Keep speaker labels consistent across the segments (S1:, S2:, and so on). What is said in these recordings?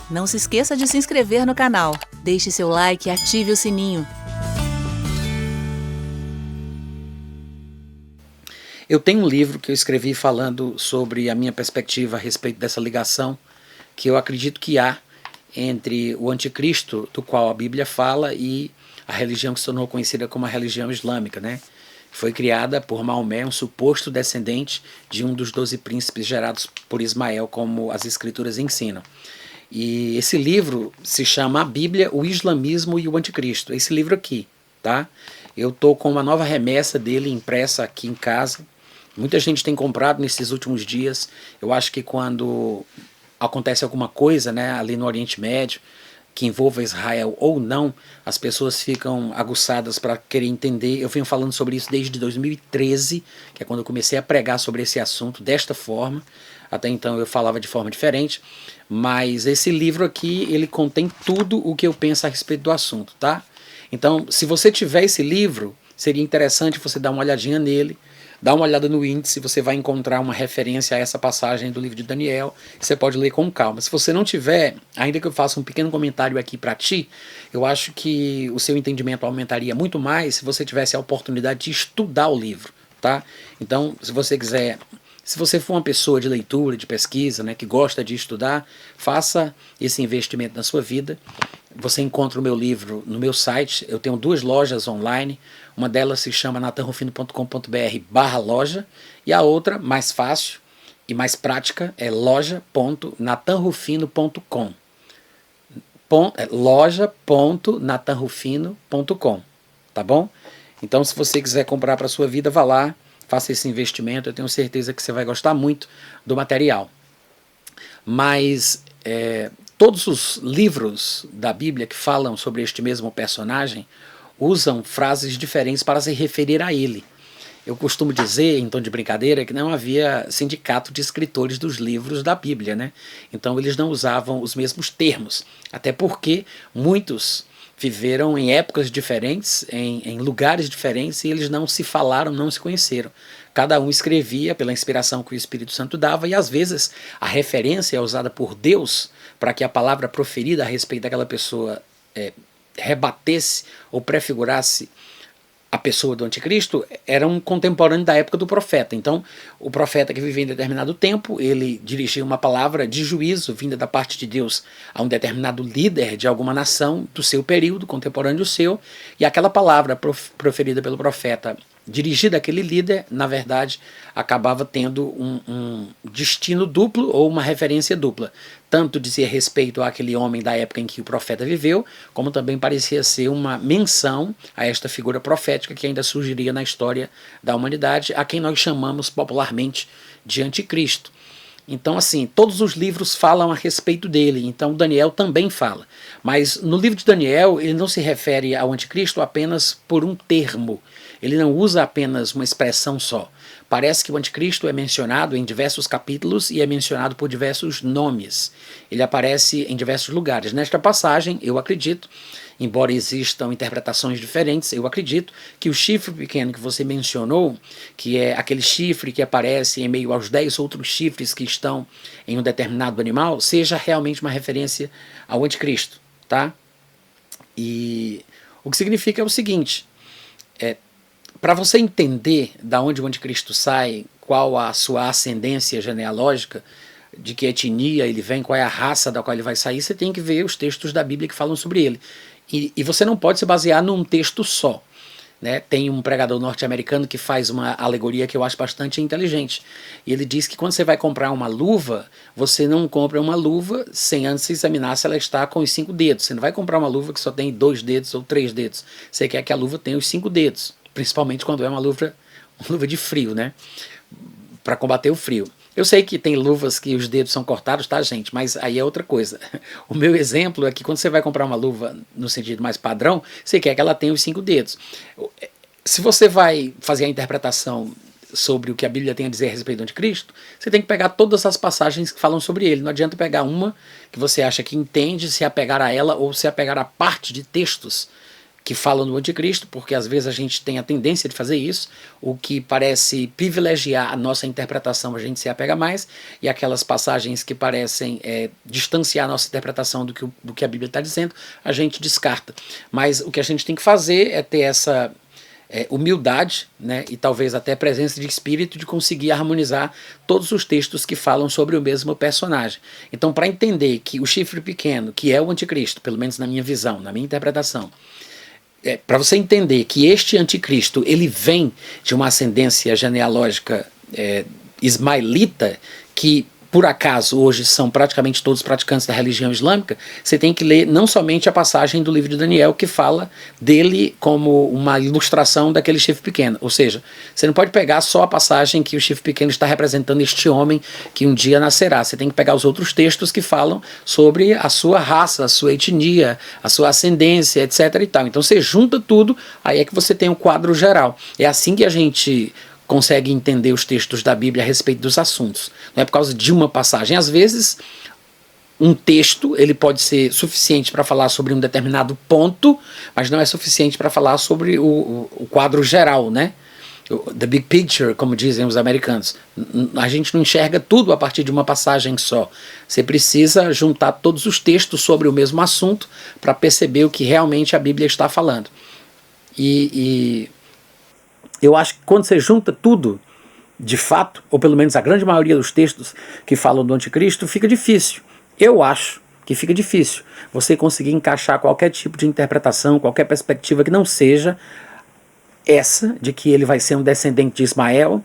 S1: Não se esqueça de se inscrever no canal, deixe seu like e ative o sininho.
S2: Eu tenho um livro que eu escrevi falando sobre a minha perspectiva a respeito dessa ligação que eu acredito que há entre o anticristo, do qual a Bíblia fala, e a religião que se tornou conhecida como a religião islâmica, né? Foi criada por Maomé, um suposto descendente de um dos 12 príncipes gerados por Ismael, como as escrituras ensinam. E esse livro se chama A Bíblia, o Islamismo e o Anticristo. Esse livro aqui, tá? Eu tô com uma nova remessa dele impressa aqui em casa. Muita gente tem comprado nesses últimos dias. Eu acho que quando acontece alguma coisa, né, ali no Oriente Médio, que envolva Israel ou não, as pessoas ficam aguçadas para querer entender. Eu venho falando sobre isso desde 2013, que é quando eu comecei a pregar sobre esse assunto desta forma. Até então eu falava de forma diferente, mas esse livro aqui, ele contém tudo o que eu penso a respeito do assunto, tá? Então, se você tiver esse livro, seria interessante você dar uma olhadinha nele, dá uma olhada no índice, você vai encontrar uma referência a essa passagem do livro de Daniel, você pode ler com calma. Se você não tiver, ainda que eu faça um pequeno comentário aqui para ti, eu acho que o seu entendimento aumentaria muito mais se você tivesse a oportunidade de estudar o livro, tá? Então, se você quiser, se você for uma pessoa de leitura, de pesquisa, né, que gosta de estudar, faça esse investimento na sua vida. Você encontra o meu livro no meu site. Eu tenho 2 lojas online. Uma delas se chama natanrufino.com.br/loja e a outra, mais fácil e mais prática, é loja.natanrufino.com. loja.natanrufino.com, tá bom? Então, se você quiser comprar para a sua vida, vá lá, faça esse investimento. Eu tenho certeza que você vai gostar muito do material. Mas todos os livros da Bíblia que falam sobre este mesmo personagem usam frases diferentes para se referir a ele. Eu costumo dizer, em tom de brincadeira, que não havia sindicato de escritores dos livros da Bíblia, né? Então eles não usavam os mesmos termos, até porque muitos viveram em épocas diferentes, em lugares diferentes, e eles não se falaram, não se conheceram. Cada um escrevia pela inspiração que o Espírito Santo dava, e às vezes a referência é usada por Deus para que a palavra proferida a respeito daquela pessoa rebatesse ou prefigurasse a pessoa do anticristo, era um contemporâneo da época do profeta. Então, o profeta que vivia em determinado tempo, ele dirigia uma palavra de juízo vinda da parte de Deus a um determinado líder de alguma nação do seu período, contemporâneo seu, e aquela palavra proferida pelo profeta dirigida àquele líder, na verdade, acabava tendo um destino duplo ou uma referência dupla. Tanto dizia respeito àquele homem da época em que o profeta viveu, como também parecia ser uma menção a esta figura profética que ainda surgiria na história da humanidade, a quem nós chamamos popularmente de anticristo. Então, assim, todos os livros falam a respeito dele, então Daniel também fala. Mas no livro de Daniel, ele não se refere ao anticristo apenas por um termo. Ele não usa apenas uma expressão só. Parece que o anticristo é mencionado em diversos capítulos e é mencionado por diversos nomes. Ele aparece em diversos lugares. Nesta passagem, eu acredito, embora existam interpretações diferentes, eu acredito que o chifre pequeno que você mencionou, que é aquele chifre que aparece em meio aos 10 outros chifres que estão em um determinado animal, seja realmente uma referência ao anticristo, tá? E o que significa é o seguinte, para você entender da onde o anticristo sai, qual a sua ascendência genealógica, de que etnia ele vem, qual é a raça da qual ele vai sair, você tem que ver os textos da Bíblia que falam sobre ele. E você não pode se basear num texto só. Né? Tem um pregador norte-americano que faz uma alegoria que eu acho bastante inteligente. E ele diz que quando você vai comprar uma luva, você não compra uma luva sem antes examinar se ela está com os 5 dedos. Você não vai comprar uma luva que só tem 2 dedos ou 3 dedos. Você quer que a luva tenha os 5 dedos. Principalmente quando é uma luva de frio, né? Para combater o frio. Eu sei que tem luvas que os dedos são cortados, tá, gente? Mas aí é outra coisa. O meu exemplo é que quando você vai comprar uma luva no sentido mais padrão, você quer que ela tenha os 5 dedos. Se você vai fazer a interpretação sobre o que a Bíblia tem a dizer a respeito do anticristo, você tem que pegar todas as passagens que falam sobre ele. Não adianta pegar uma que você acha que entende, se apegar a ela ou se apegar a parte de textos que falam do anticristo, porque às vezes a gente tem a tendência de fazer isso, o que parece privilegiar a nossa interpretação a gente se apega mais, e aquelas passagens que parecem distanciar a nossa interpretação do que a Bíblia está dizendo, a gente descarta. Mas o que a gente tem que fazer é ter essa humildade, né, e talvez até presença de espírito de conseguir harmonizar todos os textos que falam sobre o mesmo personagem. Então, para entender que o chifre pequeno, que é o anticristo, pelo menos na minha visão, na minha interpretação, para você entender que este anticristo ele vem de uma ascendência genealógica ismaelita, que por acaso hoje são praticamente todos praticantes da religião islâmica, você tem que ler não somente a passagem do livro de Daniel que fala dele como uma ilustração daquele chifre pequeno, ou seja, você não pode pegar só a passagem que o chifre pequeno está representando este homem que um dia nascerá, você tem que pegar os outros textos que falam sobre a sua raça, a sua etnia, a sua ascendência, etc. e tal. Então você junta tudo, aí é que você tem um quadro geral. É assim que a gente consegue entender os textos da Bíblia a respeito dos assuntos. Não é por causa de uma passagem. Às vezes, um texto ele pode ser suficiente para falar sobre um determinado ponto, mas não é suficiente para falar sobre o quadro geral, né? The big picture, como dizem os americanos. A gente não enxerga tudo a partir de uma passagem só. Você precisa juntar todos os textos sobre o mesmo assunto para perceber o que realmente a Bíblia está falando. Eu acho que quando você junta tudo, de fato, ou pelo menos a grande maioria dos textos que falam do anticristo, fica difícil. Eu acho que fica difícil você conseguir encaixar qualquer tipo de interpretação, qualquer perspectiva que não seja essa de que ele vai ser um descendente de Ismael,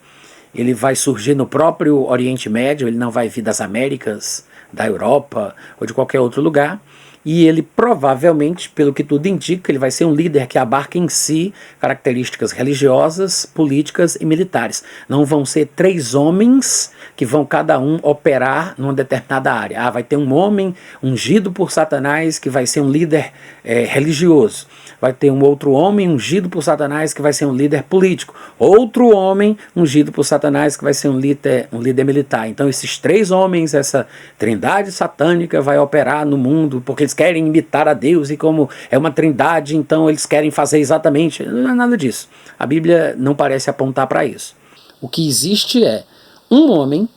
S2: ele vai surgir no próprio Oriente Médio, ele não vai vir das Américas, da Europa ou de qualquer outro lugar. E ele provavelmente, pelo que tudo indica, ele vai ser um líder que abarca em si características religiosas, políticas e militares. Não vão ser 3 homens que vão cada um operar numa determinada área. Vai ter um homem ungido por Satanás que vai ser um líder religioso. Vai ter um outro homem ungido por Satanás que vai ser um líder político. Outro homem ungido por Satanás que vai ser um líder militar. Então esses 3 homens, essa trindade satânica vai operar no mundo porque eles querem imitar a Deus e como é uma trindade, então eles querem fazer exatamente. Não é nada disso. A Bíblia não parece apontar para isso. O que existe é um homem.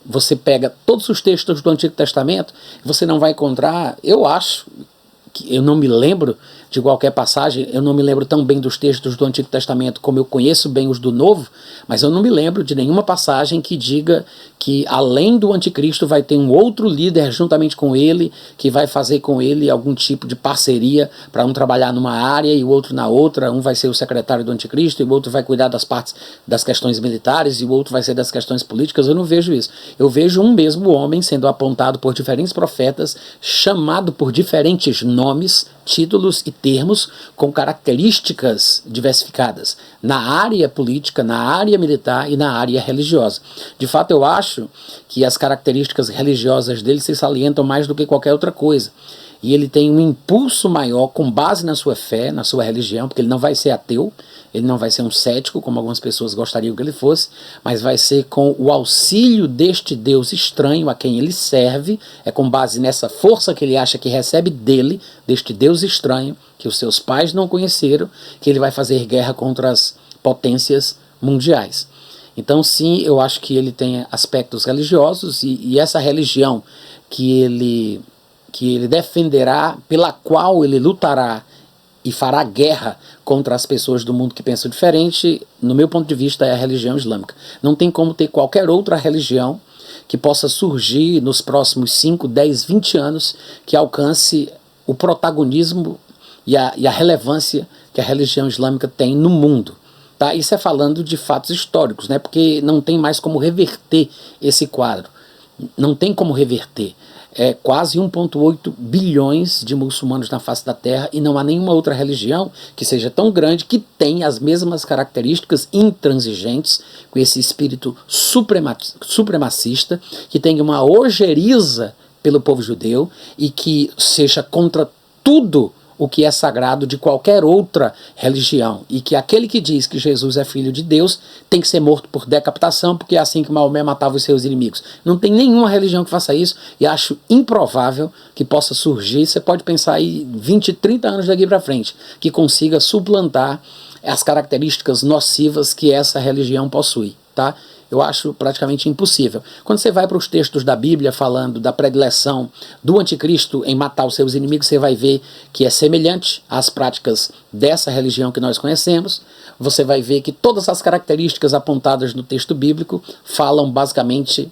S2: Você pega todos os textos do Antigo Testamento, você não vai encontrar, eu acho, que eu não me lembro de qualquer passagem, eu não me lembro tão bem dos textos do Antigo Testamento como eu conheço bem os do Novo, mas eu não me lembro de nenhuma passagem que diga que além do anticristo vai ter um outro líder juntamente com ele, que vai fazer com ele algum tipo de parceria para um trabalhar numa área e o outro na outra, um vai ser o secretário do anticristo e o outro vai cuidar das partes das questões militares e o outro vai ser das questões políticas. Eu não vejo isso. Eu vejo um mesmo homem sendo apontado por diferentes profetas, chamado por diferentes nomes, títulos e termos com características diversificadas na área política, na área militar e na área religiosa. De fato, eu acho que as características religiosas dele se salientam mais do que qualquer outra coisa. E ele tem um impulso maior com base na sua fé, na sua religião, porque ele não vai ser ateu, ele não vai ser um cético, como algumas pessoas gostariam que ele fosse, mas vai ser com o auxílio deste Deus estranho a quem ele serve, é com base nessa força que ele acha que recebe dele, deste Deus estranho, que os seus pais não conheceram, que ele vai fazer guerra contra as potências mundiais. Então sim, eu acho que ele tem aspectos religiosos e essa religião que ele defenderá, pela qual ele lutará e fará guerra contra as pessoas do mundo que pensam diferente, no meu ponto de vista, é a religião islâmica. Não tem como ter qualquer outra religião que possa surgir nos próximos 5, 10, 20 anos que alcance o protagonismo e a relevância que a religião islâmica tem no mundo. Tá? Isso é falando de fatos históricos, né? Porque não tem mais como reverter esse quadro. Não tem como reverter. Quase 1,8 bilhões de muçulmanos na face da Terra e não há nenhuma outra religião que seja tão grande que tenha as mesmas características intransigentes, com esse espírito supremacista, que tenha uma ojeriza pelo povo judeu e que seja contra tudo o que é sagrado de qualquer outra religião, e que aquele que diz que Jesus é filho de Deus tem que ser morto por decapitação, porque é assim que Maomé matava os seus inimigos. Não tem nenhuma religião que faça isso, e acho improvável que possa surgir, você pode pensar aí 20, 30 anos daqui para frente, que consiga suplantar as características nocivas que essa religião possui, tá? Eu acho praticamente impossível. Quando você vai para os textos da Bíblia falando da predileção do anticristo em matar os seus inimigos, você vai ver que é semelhante às práticas dessa religião que nós conhecemos. Você vai ver que todas as características apontadas no texto bíblico falam basicamente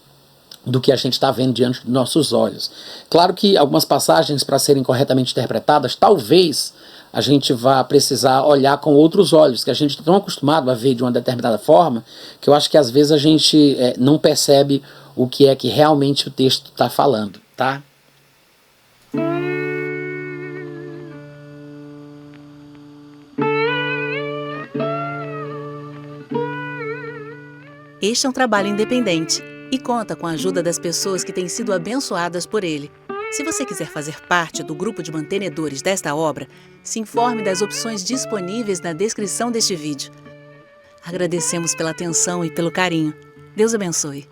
S2: do que a gente está vendo diante dos nossos olhos. Claro que algumas passagens, para serem corretamente interpretadas, talvez a gente vai precisar olhar com outros olhos, que a gente está tão acostumado a ver de uma determinada forma, que eu acho que às vezes a gente não percebe o que é que realmente o texto está falando, tá?
S1: Este é um trabalho independente e conta com a ajuda das pessoas que têm sido abençoadas por ele. Se você quiser fazer parte do grupo de mantenedores desta obra, se informe das opções disponíveis na descrição deste vídeo. Agradecemos pela atenção e pelo carinho. Deus abençoe.